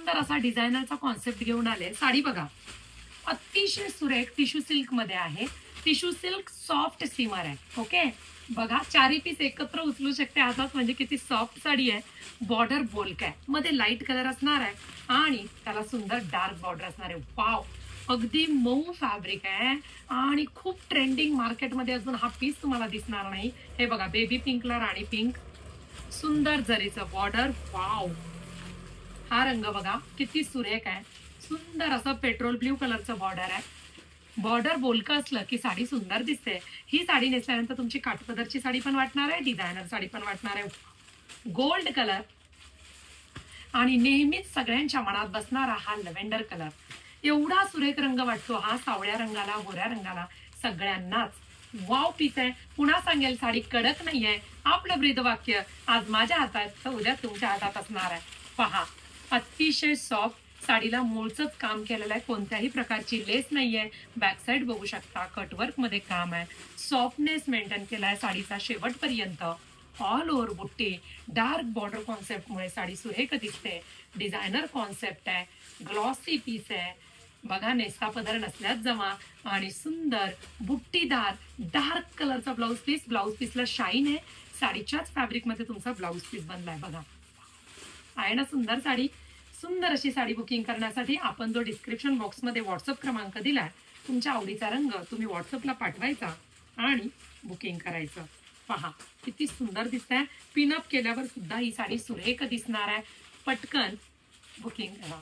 सुंदर असा डिझायनरचा कॉन्सेप्ट घेऊन आले. साडी बघा, अतिशय सुरेख टिश्यू सिल्क मध्ये आहे. टिश्यू सिल्क सॉफ्ट सीमर आहे. ओके, बघा चारी पीस एकत्र उचलू शकते हातात, म्हणजे किती सॉफ्ट साडी आहे. बॉर्डर बोल्क आहे, मध्ये लाईट कलर असणार आहे आणि त्याला सुंदर डार्क बॉर्डर असणार आहे. वाव, अगदी मऊ फॅब्रिक आहे आणि खूप ट्रेंडिंग मार्केटमध्ये अजून हा पीस तुम्हाला दिसणार नाही. हे बघा, बेबी पिंकला राणी पिंक, सुंदर जरीचं बॉर्डर. वाव, हा रंग बघा किती सुरेख आहे. सुंदर असं पेट्रोल ब्ल्यू कलरचं बॉर्डर आहे. बॉर्डर बोलकं असलं की साडी सुंदर दिसते. ही साडी नेसल्यानंतर तुमची काठपदरची साडी पण वाटणार आहे, डिझायनर साडी पण वाटणार आहे. गोल्ड कलर आणि नेहमीच सगळ्यांच्या मनात बसणारा हा लव्हेंडर कलर. एवढा सुरेख रंग वाटतो हा सावळ्या रंगाला, गोऱ्या रंगाला, सगळ्यांनाच. वाव पीस आहे. पुन्हा सांगेल, साडी कडक नाहीये. आपलं ब्रीदवाक्य आज माझ्या हातात तर उद्या तुमच्या हातात असणार आहे. पहा, अतिशय सॉफ्ट, साडीला मूळचंच काम केलेलं आहे. कोणत्याही प्रकारची लेस नाहीये. बॅक साईड बघू शकता, कटवर्क मध्ये काम आहे. सॉफ्टनेस मेंटेन केलाय साडीचा शेवटपर्यंत. ऑल ओव्हर बुट्टी, डार्क बॉर्डर कॉन्सेप्टमुळे साडी सुरेख दिसते. डिझायनर कॉन्सेप्ट आहे, ग्लॉसी पीस आहे. बघा, नेसता पदर नसल्याच जमा आणि सुंदर बुट्टीदार डार्क कलरचा ब्लाऊज पीस. ब्लाऊज पीसला शाईन आहे. साडीच्याच फॅब्रिकमध्ये तुमचा ब्लाऊज पीस बनलाय. बघा, आहे ना सुंदर साडी. सुंदर अशी साडी बुकिंग करण्यासाठी आपण जो डिस्क्रिप्शन बॉक्समध्ये व्हॉट्सअप क्रमांक दिलाय, तुमच्या आवडीचा रंग तुम्ही व्हॉट्सअपला पाठवायचा आणि बुकिंग करायचं. पहा किती सुंदर दिसतंय. पिनअप केल्यावर सुद्धा ही साडी सुरेख दिसणार आहे. पटकन बुकिंग करा.